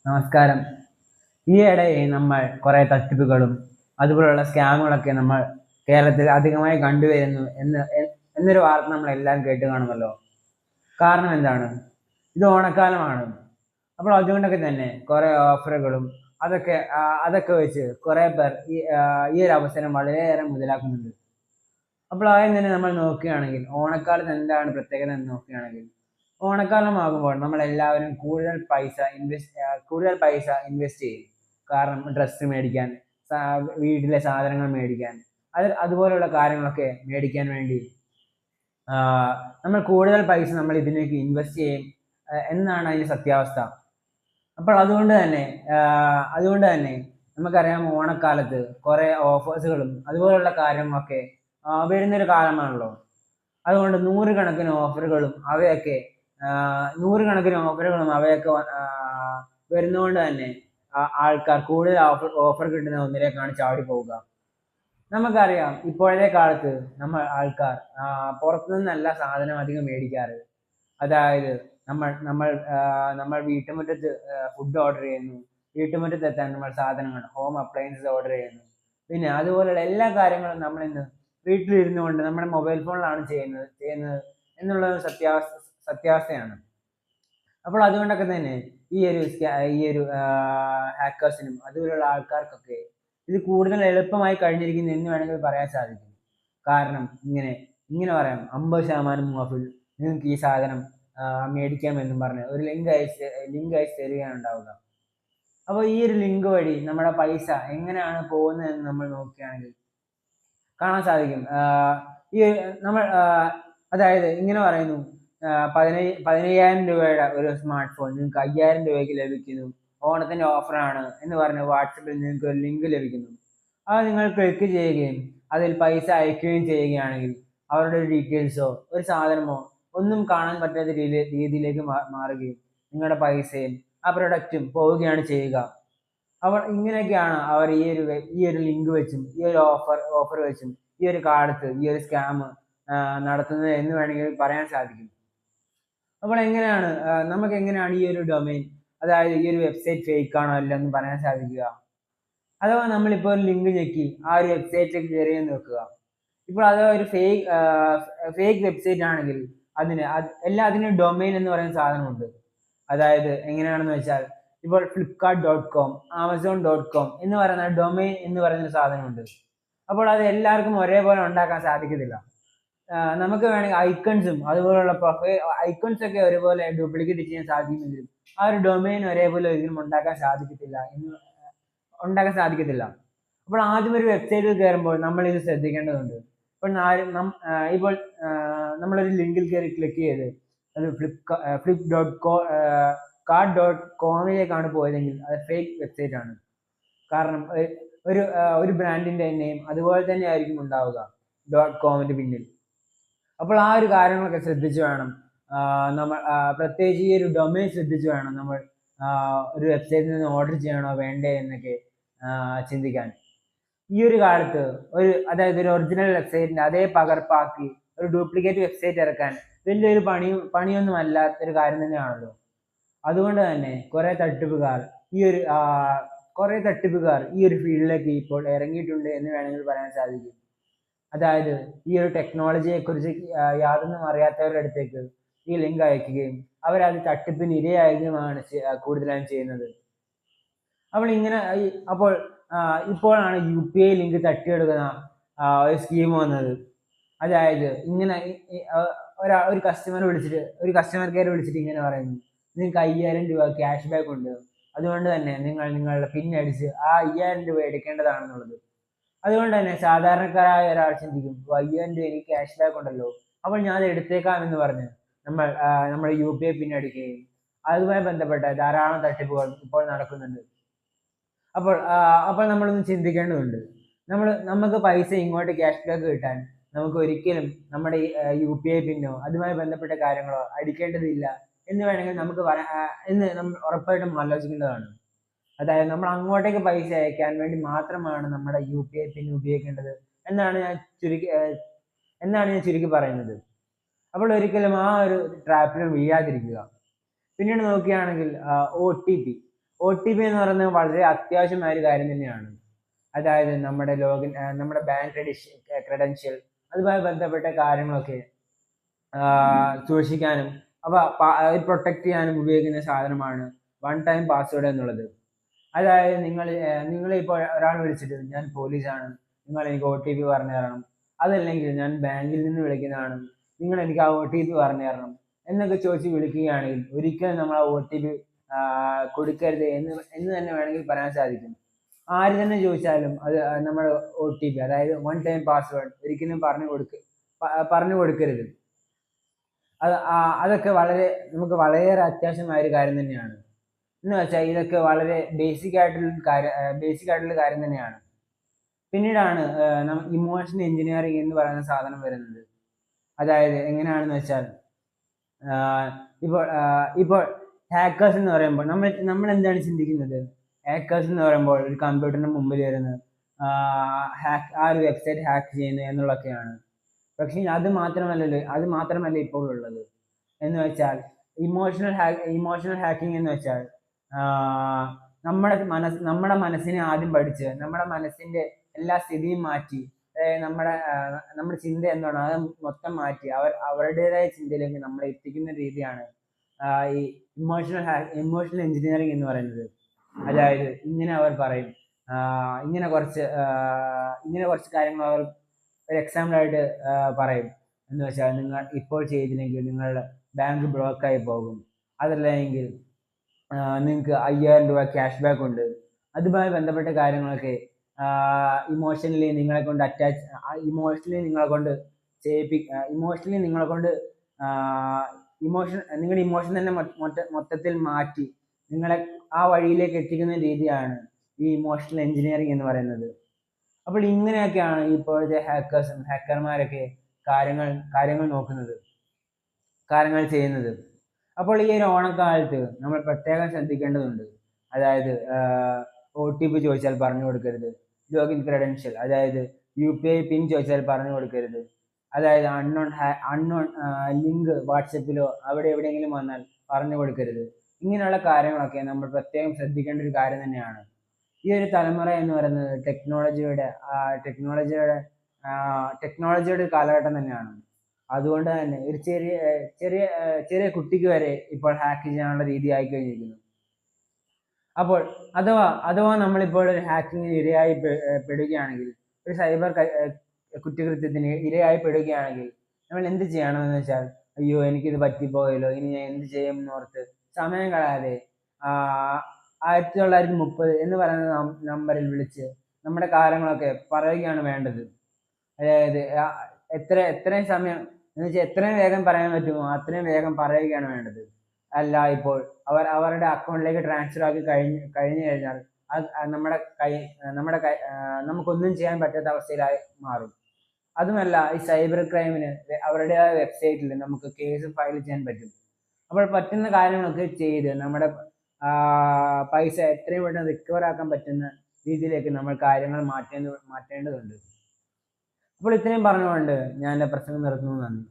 നമസ്കാരം. ഈയിടെ നമ്മൾ കുറെ തട്ടിപ്പുകളും അതുപോലുള്ള സ്കാമുകളൊക്കെ നമ്മൾ കേരളത്തിൽ അധികമായി കണ്ടുവരുന്നു എന്നൊരു വാർത്ത നമ്മൾ എല്ലാവരും കേട്ട് കാണുമല്ലോ. കാരണം എന്താണ്? ഇത് ഓണക്കാലമാണ്. അപ്പോൾ അതുകൊണ്ടൊക്കെ തന്നെ കുറെ ഓഫറുകളും അതൊക്കെ വെച്ച് കുറെ പേർ ഈ ഒരു അവസരം വളരെയേറെ മുതലാക്കുന്നുണ്ട്. അപ്പോൾ ആദ്യം തന്നെ നമ്മൾ നോക്കുകയാണെങ്കിൽ ഓണക്കാലത്ത് എന്താണ് പ്രത്യേകത എന്ന് നോക്കുകയാണെങ്കിൽ, ഓണക്കാലമാകുമ്പോൾ നമ്മളെല്ലാവരും കൂടുതൽ പൈസ ഇൻവെസ്റ്റ് ചെയ്യും. കാരണം ഡ്രസ്സ് മേടിക്കാൻ, വീട്ടിലെ സാധനങ്ങൾ മേടിക്കാൻ, അതുപോലെയുള്ള കാര്യങ്ങളൊക്കെ മേടിക്കാൻ വേണ്ടി നമ്മൾ കൂടുതൽ പൈസ നമ്മൾ ഇതിലേക്ക് ഇൻവെസ്റ്റ് ചെയ്യും എന്നാണ് അതിന്റെ സത്യാവസ്ഥ. അപ്പോൾ അതുകൊണ്ട് തന്നെ നമുക്കറിയാം, ഓണക്കാലത്ത് കുറെ ഓഫേഴ്സുകളും അതുപോലുള്ള കാര്യങ്ങളൊക്കെ വരുന്നൊരു കാലമാണല്ലോ. അതുകൊണ്ട് നൂറുകണക്കിന് ഓഫറുകളും അവയൊക്കെ വരുന്നതുകൊണ്ട് തന്നെ ആൾക്കാർ കൂടുതൽ ഓഫർ കിട്ടുന്ന ഒന്നിലേക്കാണ് ചാടി പോവുക. നമുക്കറിയാം, ഇപ്പോഴത്തെ കാലത്ത് ആൾക്കാർ പുറത്തു നിന്നല്ല സാധനം അധികം മേടിക്കാറ്. അതായത് നമ്മൾ വീട്ടുമുറ്റത്ത് ഫുഡ് ഓർഡർ ചെയ്യുന്നു, വീട്ടുമുറ്റത്ത് എത്താൻ നമ്മൾ സാധനങ്ങൾ, ഹോം അപ്ലയൻസസ് ഓർഡർ ചെയ്യുന്നു. പിന്നെ അതുപോലെയുള്ള എല്ലാ കാര്യങ്ങളും നമ്മൾ ഇന്ന് വീട്ടിലിരുന്നു കൊണ്ട് നമ്മുടെ മൊബൈൽ ഫോണിലാണ് ചെയ്യുന്നത് എന്നുള്ളത് സത്യാവസ്ഥയാണ്. അപ്പോൾ അതുകൊണ്ടൊക്കെ തന്നെ ഈ ഒരു ഹാക്കേഴ്സിനും അതുപോലുള്ള ആൾക്കാർക്കൊക്കെ ഇത് കൂടുതൽ എളുപ്പമായി കഴിഞ്ഞിരിക്കുന്നു എന്ന് വേണമെങ്കിൽ പറയാൻ സാധിക്കും. കാരണം ഇങ്ങനെ പറയാം, 50% ഓഫിൽ നിങ്ങൾക്ക് ഈ സാധനം മേടിക്കാമെന്നും പറഞ്ഞ് ഒരു ലിങ്ക് അയച്ച് തരികയാണ് ഉണ്ടാവുക. അപ്പോൾ ഈ ഒരു ലിങ്ക് വഴി നമ്മുടെ പൈസ എങ്ങനെയാണ് പോകുന്നതെന്ന് നമ്മൾ നോക്കുകയാണെങ്കിൽ കാണാൻ സാധിക്കും. ഈ നമ്മൾ അതായത് ഇങ്ങനെ പറയുന്നു, 15,000 രൂപയുടെ ഒരു സ്മാർട്ട് ഫോൺ നിങ്ങൾക്ക് 5,000 രൂപയ്ക്ക് ലഭിക്കുന്നു, ഓണത്തിന്റെ ഓഫറാണ് എന്ന് പറഞ്ഞ് വാട്സപ്പിൽ നിങ്ങൾക്ക് ഒരു ലിങ്ക് ലഭിക്കുന്നു. അത് നിങ്ങൾ ക്ലിക്ക് ചെയ്യുകയും അതിൽ പൈസ അയക്കുകയും ചെയ്യുകയാണെങ്കിൽ അവരുടെ ഡീറ്റെയിൽസോ ഒരു സാധനമോ ഒന്നും കാണാൻ പറ്റാത്ത രീതിയിലേക്ക് മാറുകയും നിങ്ങളുടെ പൈസയും ആ പ്രൊഡക്റ്റും പോവുകയാണ് ചെയ്യുക. ഇങ്ങനെയൊക്കെയാണ് അവർ ഈ ഒരു ലിങ്ക് വെച്ചും ഈ ഒരു ഓഫർ വെച്ചും ഈ ഒരു കാലത്ത് ഈ ഒരു സ്കാം നടത്തുന്നത് എന്ന് വേണമെങ്കിൽ പറയാൻ സാധിക്കും. അപ്പോൾ നമുക്ക് എങ്ങനെയാണ് ഈ ഒരു ഡൊമൈൻ, അതായത് ഈ ഒരു വെബ്സൈറ്റ് ഫേക്ക് ആണോ അല്ല എന്ന് പറയാൻ സാധിക്കുക? അഥവാ നമ്മളിപ്പോൾ ഒരു ലിങ്ക് ഞെക്കി ആ ഒരു വെബ്സൈറ്റിലേക്ക് കയറിയെന്ന് വെക്കുക. ഇപ്പോൾ അത് ഒരു ഫേക്ക് വെബ്സൈറ്റ് ആണെങ്കിൽ അതിന് ഡൊമൈൻ എന്ന് പറയുന്ന സാധനമുണ്ട്. അതായത് എങ്ങനെയാണെന്ന് വെച്ചാൽ, ഇപ്പോൾ flipkart.com, amazon.com എന്ന് പറയുന്ന ഡൊമൈൻ എന്ന് പറയുന്ന സാധനമുണ്ട്. അപ്പോൾ അത് എല്ലാവർക്കും ഒരേപോലെ ഉണ്ടാക്കാൻ സാധിക്കത്തില്ല. നമുക്ക് വേണമെങ്കിൽ ഐക്കൺസും അതുപോലുള്ള ഐക്കൺസ് ഒക്കെ ഒരുപോലെ ഡ്യൂപ്ലിക്കേറ്റ് ചെയ്യാൻ സാധിക്കുമെങ്കിലും ആ ഒരു ഡൊമൈൻ ഒരേപോലെ ഒരിക്കലും ഉണ്ടാക്കാൻ സാധിക്കത്തില്ല. അപ്പോൾ ആദ്യം ഒരു വെബ്സൈറ്റിൽ കയറുമ്പോൾ നമ്മൾ ഇത് ശ്രദ്ധിക്കേണ്ടതുണ്ട്. ഇപ്പോൾ നമ്മളൊരു ലിങ്കിൽ കയറി ക്ലിക്ക് ചെയ്ത് അത് flip.cart.comയിലേക്കാണ് പോയതെങ്കിൽ അത് ഫേക്ക് വെബ്സൈറ്റ് ആണ്. കാരണം ഒരു ബ്രാൻഡിന്റെ നെയിം അതുപോലെ തന്നെ ആയിരിക്കും ഉണ്ടാവുക .comന്റെ പിന്നിൽ. അപ്പോൾ ആ ഒരു കാര്യങ്ങളൊക്കെ ശ്രദ്ധിച്ചു വേണം നമ്മൾ, പ്രത്യേകിച്ച് ഈ ഒരു ഡൊമൈൻ ശ്രദ്ധിച്ചു വേണം നമ്മൾ ഒരു വെബ്സൈറ്റിൽ നിന്ന് ഓർഡർ ചെയ്യണോ വേണ്ടേ എന്നൊക്കെ ചിന്തിക്കാൻ. ഈ ഒരു കാലത്ത് അതായത് ഒരു ഒറിജിനൽ വെബ്സൈറ്റിന്റെ അതേ പകർപ്പാക്കി ഒരു ഡ്യൂപ്ലിക്കേറ്റ് വെബ്സൈറ്റ് ഇറക്കാൻ വലിയൊരു പണിയൊന്നും അല്ലാത്തൊരു കാര്യം തന്നെയാണല്ലോ. അതുകൊണ്ട് തന്നെ കുറെ തട്ടിപ്പുകാർ ഈ ഒരു ഫീൽഡിലേക്ക് ഇപ്പോൾ ഇറങ്ങിയിട്ടുണ്ട് എന്ന് വേണമെങ്കിൽ പറയാൻ സാധിക്കും. അതായത് ഈ ഒരു ടെക്നോളജിയെ കുറിച്ച് യാതൊന്നും അറിയാത്തവരുടെ അടുത്തേക്ക് ഈ ലിങ്ക് അയക്കുകയും അവരത് തട്ടിപ്പിന് ഇരയാകുകയുമാണ് കൂടുതലായും ചെയ്യുന്നത്. അപ്പോൾ ഇപ്പോഴാണ് UPI ലിങ്ക് തട്ടിയെടുക്കുന്ന ഒരു സ്കീം വന്നത്. അതായത് ഇങ്ങനെ ഒരു കസ്റ്റമർ കെയർ വിളിച്ചിട്ട് ഇങ്ങനെ പറയുന്നു, നിങ്ങൾക്ക് 5,000 രൂപ ക്യാഷ് ബാക്ക് ഉണ്ട്, അതുകൊണ്ട് തന്നെ നിങ്ങൾ നിങ്ങളുടെ പിൻ അടിച്ച് ആ 5,000 രൂപ എടുക്കേണ്ടതാണെന്നുള്ളത്. അതുകൊണ്ട് തന്നെ സാധാരണക്കാരായ ഒരാൾ ചിന്തിക്കും, 5,000 രൂപ എനിക്ക് ക്യാഷ് ബാക്ക് ഉണ്ടല്ലോ, അപ്പോൾ ഞാൻ അത് എടുത്തേക്കാം എന്ന് പറഞ്ഞ് നമ്മുടെ UPI പിൻ അടിക്കുകയും അതുമായി ബന്ധപ്പെട്ട ധാരാളം തട്ടിപ്പുകൾ ഇപ്പോൾ നടക്കുന്നുണ്ട്. അപ്പോൾ നമ്മളൊന്ന് ചിന്തിക്കേണ്ടതുണ്ട്. നമുക്ക് പൈസ ഇങ്ങോട്ട് ക്യാഷ് ബാക്ക് കിട്ടാൻ നമുക്ക് ഒരിക്കലും നമ്മുടെ UPI പിന്നോ അതുമായി ബന്ധപ്പെട്ട കാര്യങ്ങളോ അടിക്കേണ്ടതില്ല എന്ന് വേണമെങ്കിൽ എന്ന് നമ്മൾ ഉറപ്പായിട്ടും ആലോചിക്കേണ്ടതാണ്. അതായത് നമ്മൾ അങ്ങോട്ടേക്ക് പൈസ അയക്കാൻ വേണ്ടി മാത്രമാണ് നമ്മുടെ UPI പിൻ ഉപയോഗിക്കേണ്ടത് എന്നാണ് ഞാൻ ചുരുക്കി പറയുന്നത്. അപ്പോൾ ഒരിക്കലും ആ ഒരു ട്രാപ്പിൽ വീഴാതിരിക്കുക. പിന്നീട് നോക്കുകയാണെങ്കിൽ OTP എന്ന് പറയുന്നത് വളരെ അത്യാവശ്യമായ ഒരു കാര്യം തന്നെയാണ്. അതായത് നമ്മുടെ ബാങ്ക് ക്രെഡൻഷ്യൽ അതുമായി ബന്ധപ്പെട്ട കാര്യങ്ങളൊക്കെ സൂക്ഷിക്കാനും പ്രൊട്ടക്ട് ചെയ്യാനും ഉപയോഗിക്കുന്ന സാധനമാണ് വൺ ടൈം പാസ്വേഡ് എന്നുള്ളത്. അതായത് നിങ്ങളിപ്പോൾ ഒരാൾ വിളിച്ചിട്ട് ഞാൻ പോലീസാണ്, നിങ്ങൾ എനിക്ക് OTP പറഞ്ഞു തരണം, അതല്ലെങ്കിൽ ഞാൻ ബാങ്കിൽ നിന്ന് വിളിക്കുന്നതാണ്, നിങ്ങൾ എനിക്ക് ആ OTP പറഞ്ഞു തരണം എന്നൊക്കെ ചോദിച്ച് വിളിക്കുകയാണെങ്കിൽ ഒരിക്കലും നമ്മൾ ആ OTP കൊടുക്കരുത് എന്ന് തന്നെ വേണമെങ്കിൽ പറയാൻ സാധിക്കും. ആര് തന്നെ ചോദിച്ചാലും അത് നമ്മുടെ OTP, അതായത് വൺ ടൈം പാസ്വേഡ് ഒരിക്കലും പറഞ്ഞു കൊടുക്കരുത്. അതൊക്കെ നമുക്ക് വളരെയേറെ അത്യാവശ്യമായ ഒരു കാര്യം തന്നെയാണ്. എന്ന് വെച്ചാൽ ഇതൊക്കെ വളരെ ബേസിക് ആയിട്ടുള്ള കാര്യം തന്നെയാണ്. പിന്നീടാണ് ഇമോഷണൽ എഞ്ചിനീയറിംഗ് എന്ന് പറയുന്ന സാധനം വരുന്നത്. അതായത് എങ്ങനെയാണെന്ന് വെച്ചാൽ ഇപ്പോൾ ഹാക്കേഴ്സ് എന്ന് പറയുമ്പോൾ നമ്മൾ എന്താണ് ചിന്തിക്കുന്നത്? ഹാക്കേഴ്സ് എന്ന് പറയുമ്പോൾ ഒരു കമ്പ്യൂട്ടറിന് മുമ്പിൽ വരുന്ന ആ ഒരു വെബ്സൈറ്റ് ഹാക്ക് ചെയ്യുന്നു എന്നുള്ളതൊക്കെയാണ്. പക്ഷേ അത് മാത്രമല്ല ഇപ്പോൾ ഉള്ളത്. എന്ന് വെച്ചാൽ ഇമോഷണൽ ഹാക്കിംഗ് എന്ന് വെച്ചാൽ നമ്മുടെ മനസ്സിനെ ആദ്യം പഠിച്ച് നമ്മുടെ മനസ്സിന്റെ എല്ലാ സ്ഥിതിയും മാറ്റി, നമ്മുടെ ചിന്ത എന്താണ് അത് മൊത്തം മാറ്റി അവരുടേതായ ചിന്തയിലേക്ക് നമ്മളെ എത്തിക്കുന്ന രീതിയാണ് ഈ ഇമോഷണൽ എഞ്ചിനീയറിംഗ് എന്ന് പറയുന്നത്. അതായത് ഇങ്ങനെ അവർ പറയും, ഇങ്ങനെ കുറച്ച് കാര്യങ്ങൾ അവർ ഒരു എക്സാമ്പിൾ ആയിട്ട് പറയും. എന്ന് വെച്ചാൽ നിങ്ങൾ ഇപ്പോൾ ചെയ്തില്ലെങ്കിൽ നിങ്ങളുടെ ബാങ്ക് ബ്ലോക്കായി പോകും, അതല്ലെങ്കിൽ നിങ്ങൾക്ക് 5000 രൂപ ക്യാഷ് ബാക്ക് ഉണ്ട്. അതുമായി ബന്ധപ്പെട്ട കാര്യങ്ങളൊക്കെ ഇമോഷണലി നിങ്ങളെ കൊണ്ട് നിങ്ങളുടെ ഇമോഷൻ തന്നെ മൊത്തത്തിൽ മാറ്റി നിങ്ങളെ ആ വഴിയിലേക്ക് എത്തിക്കുന്ന രീതിയാണ് ഈ ഇമോഷണൽ എഞ്ചിനീയറിംഗ് എന്ന് പറയുന്നത്. അപ്പോൾ ഇങ്ങനെയൊക്കെയാണ് ഇപ്പോഴത്തെ ഹാക്കർമാരൊക്കെ കാര്യങ്ങൾ നോക്കുന്നത്, കാര്യങ്ങൾ ചെയ്യുന്നത്. അപ്പോൾ ഈ ഒരു ഓണക്കാലത്ത് നമ്മൾ പ്രത്യേകം ശ്രദ്ധിക്കേണ്ടതുണ്ട്. അതായത് OTP ചോദിച്ചാൽ പറഞ്ഞു കൊടുക്കരുത്, ലോഗിൻ ക്രെഡൻഷ്യൽ അതായത് UPI പിൻ ചോദിച്ചാൽ പറഞ്ഞു കൊടുക്കരുത്, അതായത് അൺനോൺ ലിങ്ക് വാട്സപ്പിലോ അവിടെ എവിടെയെങ്കിലും വന്നാൽ പറഞ്ഞു കൊടുക്കരുത്. ഇങ്ങനെയുള്ള കാര്യങ്ങളൊക്കെ നമ്മൾ പ്രത്യേകം ശ്രദ്ധിക്കേണ്ട ഒരു കാര്യം തന്നെയാണ്. ഈ ഒരു തലമുറ എന്ന് പറയുന്നത് ടെക്നോളജിയുടെ കാലഘട്ടം തന്നെയാണ്. അതുകൊണ്ട് തന്നെ ഒരു ചെറിയ കുട്ടിക്ക് വരെ ഇപ്പോൾ ഹാക്ക് ചെയ്യാനുള്ള രീതി ആയി കഴിഞ്ഞിരിക്കുന്നു. അപ്പോൾ അഥവാ നമ്മളിപ്പോൾ ഒരു ഹാക്കിങ്ങിന് ഇരയായി പെടുകയാണെങ്കിൽ, ഒരു സൈബർ കുറ്റകൃത്യത്തിന് ഇരയായി പെടുകയാണെങ്കിൽ നമ്മൾ എന്ത് ചെയ്യണമെന്ന് വെച്ചാൽ, അയ്യോ എനിക്കിത് പറ്റിപ്പോയല്ലോ, ഇനി ഞാൻ എന്ത് ചെയ്യും എന്നോർത്ത് സമയം കളയാതെ 1930 എന്ന് പറയുന്ന നമ്പറിൽ വിളിച്ച് നമ്മുടെ കാര്യങ്ങളൊക്കെ പറയുകയാണ് വേണ്ടത്. അതായത് എത്രയും സമയം എന്ന് വെച്ചാൽ എത്രയും വേഗം പറയാൻ പറ്റുമോ അത്രയും വേഗം പറയുകയാണ് വേണ്ടത്. അല്ല ഇപ്പോൾ അവരുടെ അക്കൗണ്ടിലേക്ക് ട്രാൻസ്ഫർ ആക്കി കഴിഞ്ഞു കഴിഞ്ഞാൽ നമുക്കൊന്നും ചെയ്യാൻ പറ്റാത്ത അവസ്ഥയിലായി മാറും. അതുമല്ല, ഈ സൈബർ ക്രൈമിന് അവരുടേതായ വെബ്സൈറ്റിൽ നമുക്ക് കേസ് ഫയൽ ചെയ്യാൻ പറ്റും. അപ്പോൾ പറ്റുന്ന കാര്യങ്ങളൊക്കെ ചെയ്ത് നമ്മുടെ പൈസ എത്രയും പെട്ടെന്ന് റിക്കവർ ആക്കാൻ പറ്റുന്ന രീതിയിലേക്ക് നമ്മൾ കാര്യങ്ങൾ മാറ്റേണ്ടതുണ്ട്. അപ്പോൾ ഇത്രയും പറഞ്ഞുകൊണ്ട് ഞാൻ എൻ്റെ പ്രസംഗം നിർത്തുന്നു. നന്ദി.